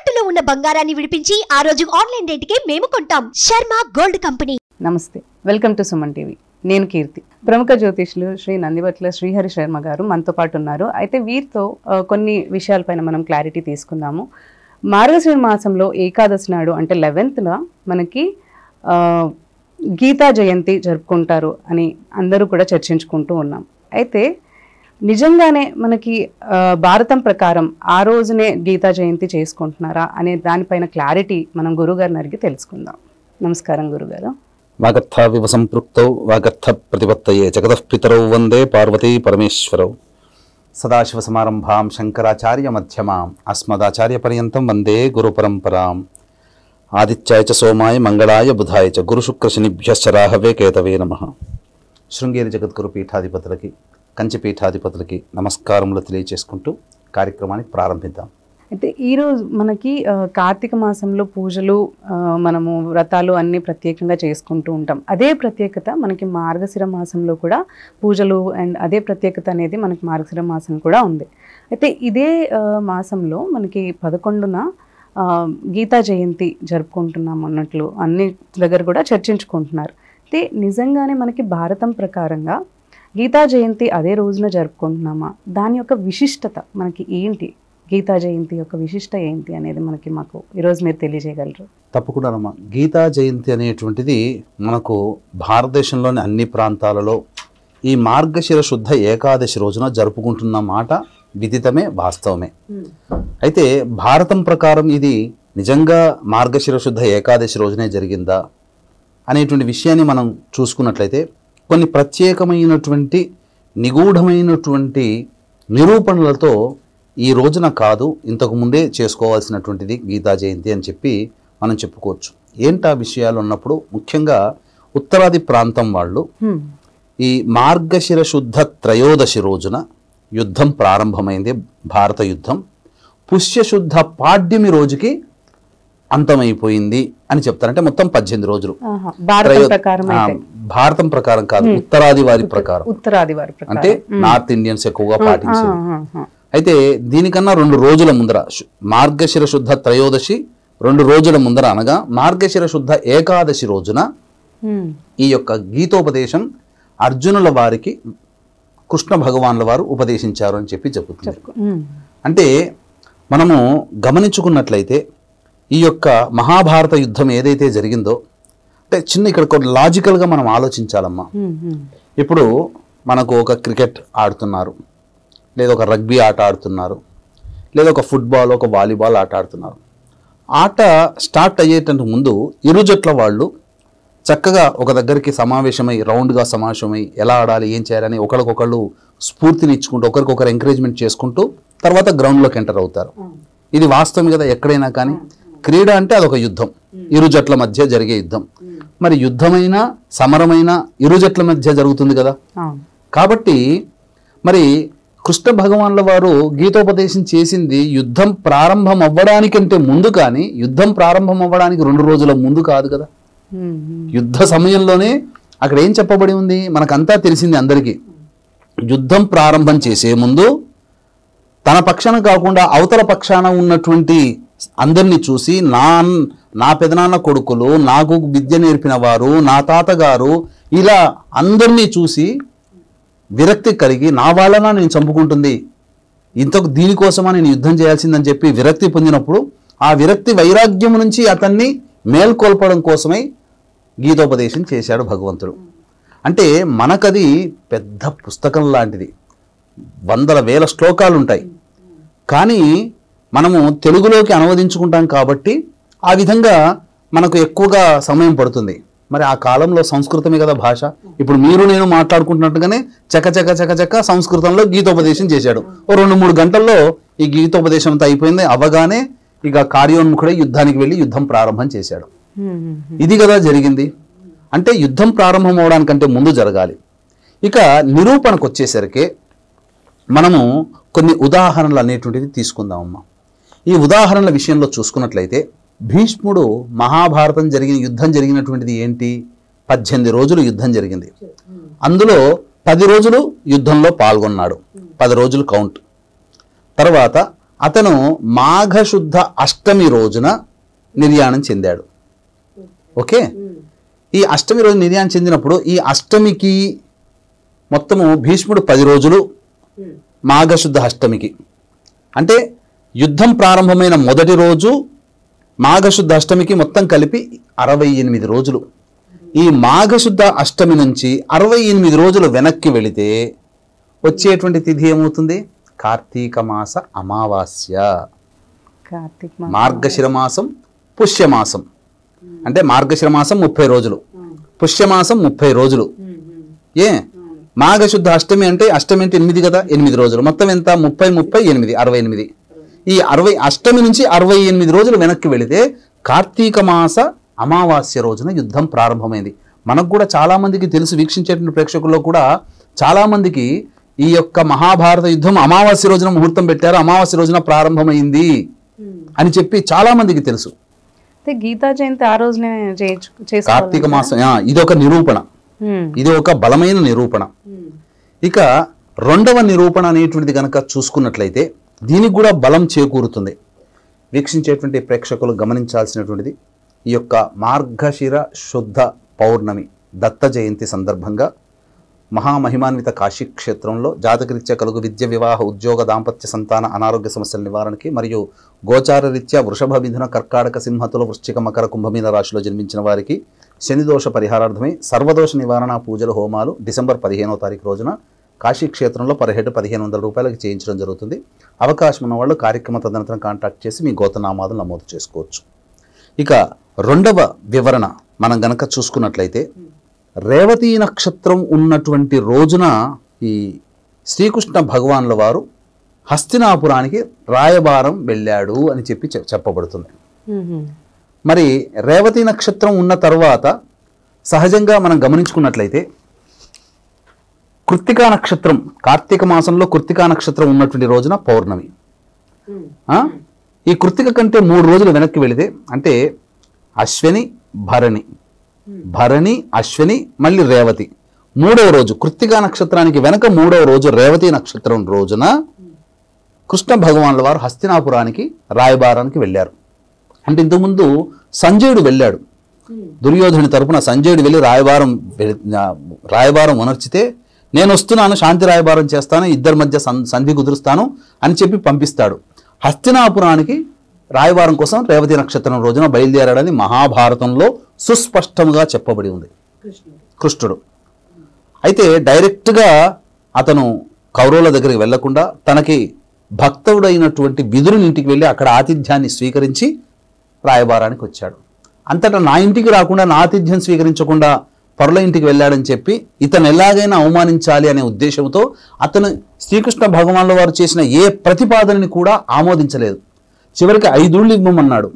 తాకట్టులో ఉన్న బంగారాన్ని విడిపించి ఆ రోజు ఆన్లైన్ రేటుకే మేము కొంటాం. Sharma gold company. నమస్తే, వెల్కమ్ టు సుమన్ టీవీ. నేను కీర్తి. ప్రముఖ జ్యోతిష్యులు శ్రీ నందివట్ల శ్రీహరి శర్మ గారు మనతో పాటు ఉన్నారు. అయితే వీరితో కొన్ని విషయాలపైన మనం క్లారిటీ తీసుకుందాము. మార్గశిర మాసంలో ఏకాదశి నాడు అంటే 11th మనకి గీతా జయంతి జరుపుకుంటారు అని అందరూ కూడా చర్చించుకుంటూ ఉన్నాం. అయితే నిజంగానే మనకి భారతం ప్రకారం ఆ రోజునే గీతా జయంతి చేసుకుంటున్నారా అనే దానిపైన క్లారిటీ మనం గురుగారిని అడిగి తెలుసుకుందాం. నమస్కారం గురుగారు. వాగర్థావివ సంపృక్తౌ వాగర్థ ప్రతిపత్తయే జగతః పితరౌ వందే పార్వతీ పరమేశ్వరౌ. సదాశివ సమారంభాం శంకరాచార్య మధ్యమాం అస్మదాచార్య పర్యంతం వందే గురు పరంపరాం. ఆదిత్యాయ చ సోమాయ మంగళాయ బుధాయ చ గురు శుక్ర శనిభ్యశ్చ రాహవే కేతవే నమః. శృంగేరి జగద్గురు పీఠాధిపతులకి, కంచి పీఠాధిపతులకి నమస్కారములు తెలియజేసుకుంటూ కార్యక్రమాన్ని ప్రారంభిద్దాం. అయితే ఈరోజు మనకి కార్తీక మాసంలో పూజలు, మనము వ్రతాలు అన్నీ ప్రత్యేకంగా చేసుకుంటూ ఉంటాం. అదే ప్రత్యేకత మనకి మార్గశిర మాసంలో కూడా పూజలు అండ్ అదే ప్రత్యేకత అనేది మనకి మార్గశిర మాసం కూడా ఉంది. అయితే ఇదే మాసంలో మనకి 11న గీతా జయంతి జరుపుకుంటున్నాం అన్నట్లు అన్ని దగ్గర కూడా చర్చించుకుంటున్నారు. అయితే నిజంగానే మనకి భారతం ప్రకారంగా గీతా జయంతి అదే రోజున జరుపుకుంటున్నామా? దాని యొక్క విశిష్టత మనకి ఏంటి? గీతా జయంతి యొక్క విశిష్ట ఏంటి అనేది మాకు ఈరోజు మీరు తెలియజేయగలరు? తప్పకుండా అమ్మా. గీతా జయంతి అనేటువంటిది మనకు భారతదేశంలోని అన్ని ప్రాంతాలలో ఈ మార్గశిర శుద్ధ ఏకాదశి రోజున జరుపుకుంటున్న మాట విదితమే, వాస్తవమే. అయితే భారతం ప్రకారం ఇది నిజంగా మార్గశిర శుద్ధ ఏకాదశి రోజునే జరిగిందా అనేటువంటి విషయాన్ని మనం చూసుకున్నట్లయితే కొన్ని ప్రత్యేకమైనటువంటి నిగూఢమైనటువంటి నిరూపణలతో ఈ రోజున కాదు, ఇంతకు ముందే చేసుకోవాల్సినటువంటిది గీతా జయంతి అని చెప్పి మనం చెప్పుకోవచ్చు. ఏంటా విషయాలు ఉన్నప్పుడు ముఖ్యంగా ఉత్తరాది ప్రాంతం వాళ్ళు ఈ మార్గశిర శుద్ధ త్రయోదశి రోజున యుద్ధం ప్రారంభమైంది, భారత యుద్ధం. పుష్యశుద్ధ పాడ్యమి రోజుకి అంతమైపోయింది అని చెప్తారు. అంటే మొత్తం 18 రోజులు. భారతం ప్రకారం కాదు, ఉత్తరాది వారి ప్రకారం. అంటే నార్త్ ఇండియన్స్ ఎక్కువగా పాటించారు. అయితే దీనికన్నా 2 రోజుల ముందర మార్గశిర శుద్ధ త్రయోదశి 2 రోజుల ముందర అనగా మార్గశిర శుద్ధ ఏకాదశి రోజున ఈ యొక్క గీతోపదేశం అర్జునుల వారికి కృష్ణ భగవాన్ల వారు ఉపదేశించారు అని చెప్పి చెబుతున్నారు. అంటే మనము గమనించుకున్నట్లయితే ఈ యొక్క మహాభారత యుద్ధం ఏదైతే జరిగిందో, అంటే ఇక్కడ కొన్ని లాజికల్గా మనం ఆలోచించాలమ్మా. ఇప్పుడు మనకు ఒక క్రికెట్ ఆడుతున్నారు, లేదా ఒక రగ్బీ ఆట ఆడుతున్నారు, లేదా ఒక ఫుట్బాల్, ఒక వాలీబాల్ ఆట ఆడుతున్నారు. ఆట స్టార్ట్ అయ్యేటందుకు ముందు ఇరు జట్ల వాళ్ళు చక్కగా ఒక దగ్గరికి సమావేశమై, రౌండ్గా సమావేశమై ఎలా ఆడాలి, ఏం చేయాలని ఒకరికొకళ్ళు స్ఫూర్తిని ఇచ్చుకుంటూ, ఒకరికొకరు ఎంకరేజ్మెంట్ చేసుకుంటూ తర్వాత గ్రౌండ్లోకి ఎంటర్ అవుతారు. ఇది వాస్తవం కదా. ఎక్కడైనా కానీ క్రీడ అంటే అదొక యుద్ధం, ఇరు జట్ల మధ్య జరిగే యుద్ధం. మరి యుద్ధమైన సమరమైన ఇరు జట్ల మధ్య జరుగుతుంది కదా. కాబట్టి మరి కృష్ణ భగవాన్ల వారు గీతోపదేశం చేసింది యుద్ధం ప్రారంభం అవ్వడానికంటే ముందు, కానీ యుద్ధం ప్రారంభం అవ్వడానికి 2 రోజుల ముందు కాదు కదా. యుద్ధ సమయంలోనే అక్కడ ఏం చెప్పబడి ఉంది మనకంతా తెలిసింది అందరికీ. యుద్ధం ప్రారంభం చేసే ముందు తన పక్షాన కాకుండా అవతల పక్షాన ఉన్నటువంటి అందరినీ చూసి నా పెదనాన్న కొడుకులు, నాకు విద్య నేర్పిన వారు, నా తాతగారు, ఇలా అందరినీ చూసి విరక్తి కలిగి నా వాళ్ళనా నేను చంపుకుంటుంది, ఇంతకు దీనికోసమా నేను యుద్ధం చేయాల్సిందని చెప్పి విరక్తి పొందినప్పుడు ఆ విరక్తి వైరాగ్యం నుంచి అతన్ని మేల్కొల్పడం కోసమై గీతోపదేశం చేశాడు భగవంతుడు. అంటే మనకది పెద్ద పుస్తకం లాంటిది, 100,000 శ్లోకాలు ఉంటాయి. కానీ మనము తెలుగులోకి అనువదించుకుంటాం కాబట్టి ఆ విధంగా మనకు ఎక్కువగా సమయం పడుతుంది. మరి ఆ కాలంలో సంస్కృతమే కదా భాష. ఇప్పుడు మీరు నేను మాట్లాడుకుంటున్నట్టుగానే చకచక సంస్కృతంలో గీతోపదేశం చేశాడు. ఓ 2-3 గంటల్లో ఈ గీతోపదేశం అంతా అయిపోయింది. అవగానే ఇక కార్యోన్ముఖుడై యుద్ధానికి వెళ్ళి యుద్ధం ప్రారంభం చేశాడు. ఇది కదా జరిగింది. అంటే యుద్ధం ప్రారంభం అవడానికంటే ముందు జరగాలి. ఇక నిరూపణకు వచ్చేసరికి మనము కొన్ని ఉదాహరణలు అనేటువంటిది తీసుకుందామమ్మా. ఈ ఉదాహరణల విషయంలో చూసుకున్నట్లయితే భీష్ముడు మహాభారతం యుద్ధం జరిగినటువంటిది ఏంటి? 18 రోజులు యుద్ధం జరిగింది. అందులో 10 రోజులు యుద్ధంలో పాల్గొన్నాడు, 10 రోజులు కౌంట్. తర్వాత అతను మాఘశుద్ధ అష్టమి రోజున నిర్యాణం చెందాడు. ఓకే, ఈ అష్టమి రోజు నిర్యాణం చెందినప్పుడు ఈ అష్టమికి మొత్తము భీష్ముడు 10 రోజులు, మాఘశుద్ధ అష్టమికి అంటే యుద్ధం ప్రారంభమైన మొదటి రోజు మాఘశుద్ధ అష్టమికి మొత్తం కలిపి 68 రోజులు. ఈ మాఘశుద్ధ అష్టమి నుంచి 68 రోజులు వెనక్కి వెళితే వచ్చేటువంటి తిథి ఏమవుతుంది? కార్తీక మాస అమావాస్య. మార్గశిర మాసం, పుష్యమాసం. అంటే మార్గశిర మాసం 30 రోజులు, పుష్యమాసం 30 రోజులు. మాఘశుద్ధ అష్టమి అంటే 8 కదా, 8 రోజులు. మొత్తం ఎంత? 30 30 8 68. ఈ 60 అష్టమి నుంచి 68 రోజులు వెనక్కి వెళితే కార్తీక మాస అమావాస్య రోజున యుద్ధం ప్రారంభమైంది. మనకు కూడా చాలా మందికి తెలుసు, వీక్షించేటువంటి ప్రేక్షకుల్లో కూడా చాలా మందికి ఈ యొక్క మహాభారత యుద్ధం అమావాస్య రోజున ముహూర్తం పెట్టారు, అమావాస్య రోజున ప్రారంభమైంది అని చెప్పి చాలా మందికి తెలుసు. గీతా జయంతి ఆ రోజునే కార్తీక మాసం. ఇది ఒక నిరూపణ, ఇది ఒక బలమైన నిరూపణ. ఇక రెండవ నిరూపణ అనేటువంటిది కనుక చూసుకున్నట్లయితే దీనికి కూడా బలం చేకూరుతుంది. వీక్షించేటువంటి ప్రేక్షకులు గమనించాల్సినటువంటిది, ఈ యొక్క మార్గశిర శుద్ధ పౌర్ణమి దత్త జయంతి సందర్భంగా మహామహిమాన్విత కాశీ క్షేత్రంలో జాతకరీత్యా కలుగు విద్య, వివాహ, ఉద్యోగ, దాంపత్య, సంతాన, అనారోగ్య సమస్యల నివారణకి మరియు గోచార రీత్యా వృషభ, మిథున, కర్కాటక, సింహతుల, వృశ్చిక, మకర, కుంభమీన రాశిలో జన్మించిన వారికి శనిదోష పరిహారార్థమై సర్వదోష నివారణ పూజలు, హోమాలు డిసెంబర్ 15వ తారీఖు రోజున కాశీ క్షేత్రంలో పర్ హెడ్ 1500 రూపాయలకి చేయించడం జరుగుతుంది. అవకాశం ఉన్న వాళ్ళు కార్యక్రమ తదనంతరం కాంటాక్ట్ చేసి మీ గోతనామాదులు నమోదు చేసుకోవచ్చు. ఇక రెండవ వివరణ మనం గనక చూసుకున్నట్లయితే, రేవతీ నక్షత్రం ఉన్నటువంటి రోజున ఈ శ్రీకృష్ణ భగవానుల వారు హస్తినాపురానికి రాయబారం వెళ్ళాడు అని చెప్పబడుతుంది. మరి రేవతీ నక్షత్రం ఉన్న తర్వాత సహజంగా మనం గమనించుకున్నట్లయితే కృత్తికా నక్షత్రం, కార్తీక మాసంలో కృత్తికా నక్షత్రం ఉన్నటువంటి రోజున పౌర్ణమి. ఈ కృత్తిక కంటే 3 రోజులు వెనక్కి వెళితే అంటే అశ్విని, భరణి, భరణి, అశ్విని, మళ్ళీ రేవతి, 3వ రోజు కృత్తికా నక్షత్రానికి వెనక 3వ రోజు రేవతి నక్షత్రం రోజున కృష్ణ భగవానుల వారు హస్తినాపురానికి రాయబారానికి వెళ్ళారు. అంటే ఇంతకుముందు సంజయుడు వెళ్ళాడు, దుర్యోధనుడి తరపున సంజయుడు వెళ్ళి రాయబారం ఉనర్చితే నేను వస్తున్నాను, శాంతి రాయబారం చేస్తాను, ఇద్దరి మధ్య సంధి కుదురుస్తాను అని చెప్పి పంపిస్తాడు. హస్తినాపురానికి రాయబారం కోసం రేవతి నక్షత్రం రోజున బయలుదేరాడని మహాభారతంలో సుస్పష్టంగా చెప్పబడి ఉంది కృష్ణుడు. అయితే డైరెక్ట్గా అతను కౌరవుల దగ్గరికి వెళ్లకుండా తనకి భక్తుడైనటువంటి విదురుని ఇంటికి వెళ్ళి అక్కడ ఆతిథ్యాన్ని స్వీకరించి రాయబారానికి వచ్చాడు. అంతటా నా ఇంటికి రాకుండా నా ఆతిథ్యం స్వీకరించకుండా పరుల ఇంటికి వెళ్ళాడని చెప్పి ఇతను ఎలాగైనా అవమానించాలి అనే ఉద్దేశంతో అతను శ్రీకృష్ణ భగవానుల వారు చేసిన ఏ ప్రతిపాదనని కూడా ఆమోదించలేదు. చివరికి 5 ఊళ్ళు ఇవ్వమన్నాడు.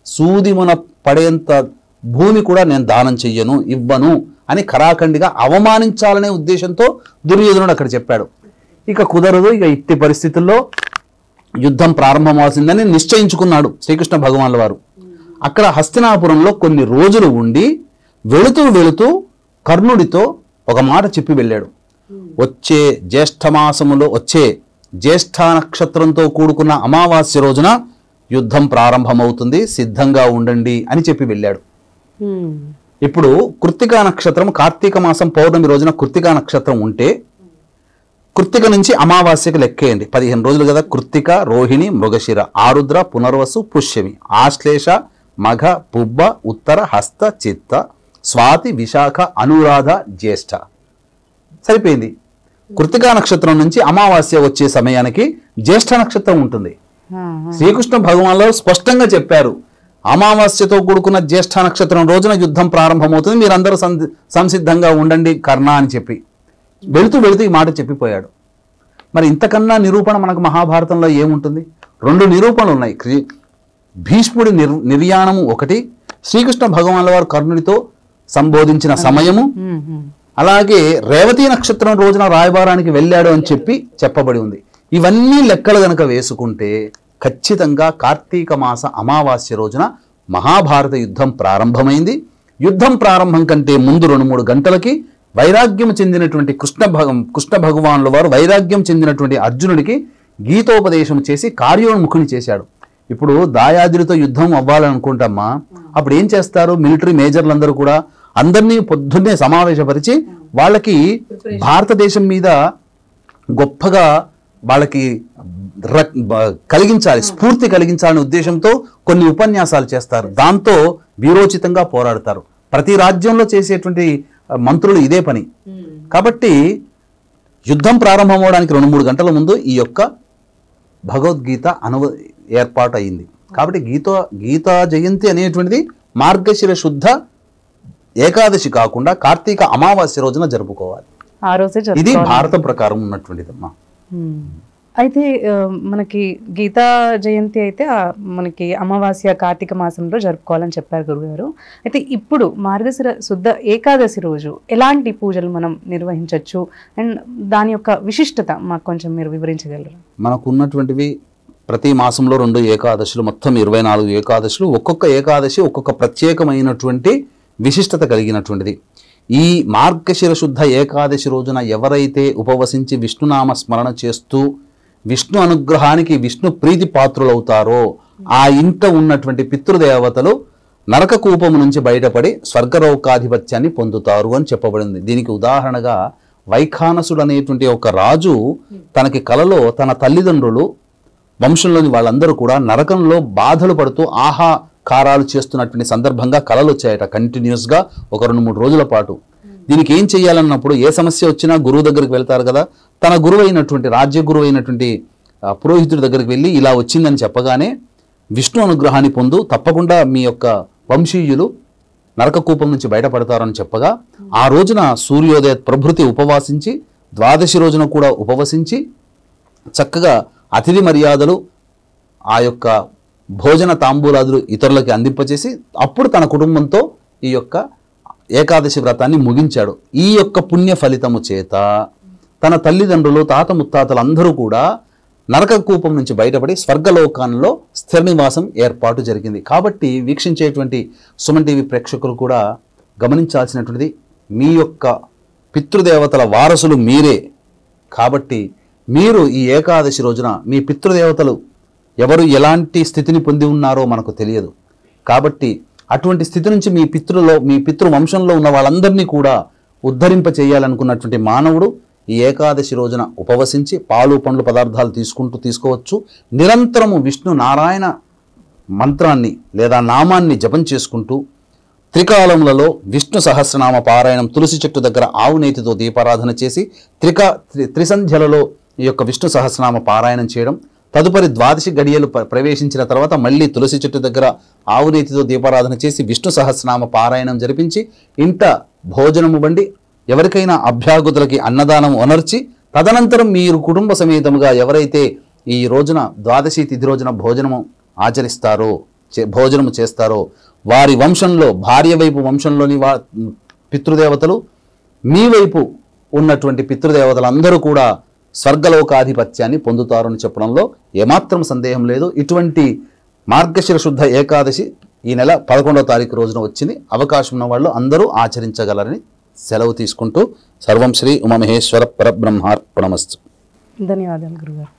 సూదిమున పడేంత భూమి కూడా నేను దానం చెయ్యను, ఇవ్వను అని ఖరాఖండిగా అవమానించాలనే ఉద్దేశంతో దుర్యోధనుడు అక్కడ చెప్పాడు. ఇక కుదరదు, ఇక ఇట్టి పరిస్థితుల్లో యుద్ధం ప్రారంభమవుతుందని నిశ్చయించుకున్నాడు శ్రీకృష్ణ భగవానుల వారు. అక్కడ హస్తినాపురంలో కొన్ని రోజులు ఉండి వెళుతూ వెళుతూ కర్ణుడితో ఒక మాట చెప్పి వెళ్ళాడు. వచ్చే జ్యేష్ఠమాసములో వచ్చే జ్యేష్ఠ నక్షత్రంతో కూడుకున్న అమావాస్య రోజున యుద్ధం ప్రారంభమవుతుంది, సిద్ధంగా ఉండండి అని చెప్పి వెళ్ళాడు. ఇప్పుడు కృత్తికా నక్షత్రం కార్తీక మాసం పౌర్ణమి రోజున కృత్తికా నక్షత్రం ఉంటే కృత్తిక నుంచి అమావాస్యకు లెక్కేయండి, 15 రోజులు కదా. కృత్తిక, రోహిణి, మృగశిర, ఆరుద్ర, పునర్వసు, పుష్యమి, ఆశ్లేష, మఘ, పుబ్బ, ఉత్తర, హస్త, చిత్త, స్వాతి, విశాఖ, అనురాధ, జ్యేష్ఠ. సరిపోయింది. కృత్తికా నక్షత్రం నుంచి అమావాస్య వచ్చే సమయానికి జ్యేష్ఠ నక్షత్రం ఉంటుంది. శ్రీకృష్ణ భగవానులు స్పష్టంగా చెప్పారు, అమావాస్యతో కూడుకున్న జ్యేష్ఠ నక్షత్రం రోజున యుద్ధం ప్రారంభమవుతుంది, మీరందరూ సంసిద్ధంగా ఉండండి కర్ణ అని చెప్పి వెళుతూ వెళుతూ ఈ మాట చెప్పిపోయాడు. మరి ఇంతకన్నా నిరూపణ మనకు మహాభారతంలో ఏముంటుంది? 2 నిరూపణలు ఉన్నాయి. భీష్ముడి నిర్యాణము ఒకటి, శ్రీకృష్ణ భగవానుల వారు కర్ణుడితో సంబోధించిన సమయము, అలాగే రేవతీ నక్షత్రం రోజున రాయబారానికి వెళ్ళాడు అని చెప్పి చెప్పబడి ఉంది. ఇవన్నీ లెక్కలు గనక వేసుకుంటే ఖచ్చితంగా కార్తీక మాస అమావాస్య రోజున మహాభారత యుద్ధం ప్రారంభమైంది. యుద్ధం ప్రారంభం కంటే ముందు 2-3 గంటలకి వైరాగ్యం చెందినటువంటి కృష్ణ భగవానుల వారు వైరాగ్యం చెందినటువంటి అర్జునుడికి గీతోపదేశం చేసి కార్యోన్ముఖుని చేశాడు. ఇప్పుడు దాయాదులతో యుద్ధం అవ్వాలనుకుంటామా, అప్పుడు ఏం చేస్తారు? మిలిటరీ మేజర్లందరూ కూడా అందరినీ పొద్దున్నే సమావేశపరిచి వాళ్ళకి భారతదేశం మీద గొప్పగా వాళ్ళకి కలిగించాలి, స్ఫూర్తి కలిగించాలనే ఉద్దేశంతో కొన్ని ఉపన్యాసాలు చేస్తారు. దాంతో వీరోచితంగా పోరాడతారు. ప్రతి రాజ్యంలో చేసేటువంటి మంత్రులు ఇదే పని. కాబట్టి యుద్ధం ప్రారంభం అవడానికి 2-3 గంటల ముందు ఈ యొక్క భగవద్గీత ఏర్పాటు అయింది. కాబట్టి గీతా జయంతి అనేటువంటిది మార్గశిర శుద్ధ ఏకాదశి కాకుండా కార్తీక అమావాస్య రోజున జరుపుకోవాలి. ఆ రోజే ఇది భారత ప్రకారం ఉన్నటువంటిదమ్మా. అయితే మనకి గీతా జయంతి అయితే మనకి అమావాస్య కార్తీక మాసంలో జరుపుకోవాలని చెప్పారు గురుగారు. అయితే ఇప్పుడు మార్గశిర శుద్ధ ఏకాదశి రోజు ఎలాంటి పూజలు మనం నిర్వహించవచ్చు అండ్ దాని యొక్క విశిష్టత మాకు కొంచెం మీరు వివరించగలరు? మనకు ఉన్నటువంటివి ప్రతి మాసంలో 2 ఏకాదశులు, మొత్తం 24 ఏకాదశులు. ఒక్కొక్క ఏకాదశి ఒక్కొక్క ప్రత్యేకమైనటువంటి విశిష్టత కలిగినటువంటిది. ఈ మార్గశిర శుద్ధ ఏకాదశి రోజున ఎవరైతే ఉపవసించి విష్ణునామ స్మరణ చేస్తూ విష్ణు అనుగ్రహానికి విష్ణు ప్రీతి పాత్రులవుతారో ఆ ఇంట ఉన్నటువంటి పితృదేవతలు నరక కూపము నుంచి బయటపడి స్వర్గలోకాధిపత్యాన్ని పొందుతారు అని చెప్పబడింది. దీనికి ఉదాహరణగా వైఖానసుడు అనేటువంటి ఒక రాజు తనకి కలలో తన తల్లిదండ్రులు వంశంలోని వాళ్ళందరూ కూడా నరకంలో బాధలు పడుతూ ఆహాకారాలు చేస్తున్నటువంటి సందర్భంగా కలలు వచ్చాయట కంటిన్యూస్గా ఒక 2-3 రోజుల పాటు. దీనికి ఏం చేయాలన్నప్పుడు ఏ సమస్య వచ్చినా గురువు దగ్గరికి వెళ్తారు కదా, తన గురువు అయినటువంటి రాజ్య గురువు అయినటువంటి పురోహితుడి దగ్గరికి వెళ్ళి ఇలా వచ్చిందని చెప్పగానే విష్ణు అనుగ్రహాన్ని పొందు, తప్పకుండా మీ యొక్క వంశీయులు నరకకూపం నుంచి బయటపడతారని చెప్పగా ఆ రోజున సూర్యోదయ ప్రభృతి ఉపవాసించి ద్వాదశి రోజున కూడా ఉపవసించి చక్కగా అతిథి మర్యాదలు ఆ యొక్క భోజన తాంబూలాదులు ఇతరులకి అందింపచేసి అప్పుడు తన కుటుంబంతో ఈ యొక్క ఏకాదశి వ్రతాన్ని ముగించాడు. ఈ యొక్క పుణ్య ఫలితము చేత తన తల్లిదండ్రులు తాత ముత్తాతలు అందరూ కూడా నరక కూపం నుంచి బయటపడి స్వర్గలోకంలో స్థిర నివాసం ఏర్పాటు జరిగింది. కాబట్టి వీక్షించేటువంటి సుమన్ టీవీ ప్రేక్షకులు కూడా గమనించాల్సినటువంటిది, మీ యొక్క పితృదేవతల వారసులు మీరే. కాబట్టి మీరు ఈ ఏకాదశి రోజున మీ పితృదేవతలు ఎవరు ఎలాంటి స్థితిని పొంది ఉన్నారో మనకు తెలియదు. కాబట్టి అటువంటి స్థితి నుంచి మీ పితృవంశంలో ఉన్న వాళ్ళందరినీ కూడా ఉద్ధరింప చేయాలనుకున్నటువంటి మానవుడు ఈ ఏకాదశి రోజున ఉపవసించి పాలు పండ్లు పదార్థాలు తీసుకోవచ్చు. నిరంతరము విష్ణు నారాయణ మంత్రాన్ని లేదా నామాన్ని జపం చేసుకుంటూ త్రికాలములలో విష్ణు సహస్రనామ పారాయణం, తులసి చెట్టు దగ్గర ఆవు నేతితో దీపారాధన చేసి త్రిసంధ్యలలో ఈ యొక్క విష్ణు సహస్రనామ పారాయణం చేయడం, తదుపరి ద్వాదశి గడియలు ప్రవేశించిన తర్వాత మళ్ళీ తులసి చెట్టు దగ్గర ఆవు నేతితో దీపారాధన చేసి విష్ణు సహస్రనామ పారాయణం జరిపించి ఇంట భోజనము వండి ఎవరికైనా అభ్యాగతులకి అన్నదానం ఒనర్చి తదనంతరం మీరు కుటుంబ సమేతముగా ఎవరైతే ఈ రోజున ద్వాదశి తిథి రోజున భోజనము చేస్తారో వారి వంశంలో భార్య వైపు వంశంలోని పితృదేవతలు, మీ వైపు ఉన్నటువంటి పితృదేవతలందరూ కూడా స్వర్గలోకాధిపత్యాన్ని పొందుతారని చెప్పడంలో ఏమాత్రం సందేహం లేదు. ఇటువంటి మార్గశిర శుద్ధ ఏకాదశి ఈ నెల 11వ తారీఖు రోజున వచ్చింది. అవకాశం ఉన్న వాళ్ళు అందరూ ఆచరించగలరని సెలవు తీసుకుంటూ సర్వం శ్రీ ఉమామహేశ్వర పరబ్రహ్మార్పణమస్తు. ధన్యవాదాలు గురుగారు.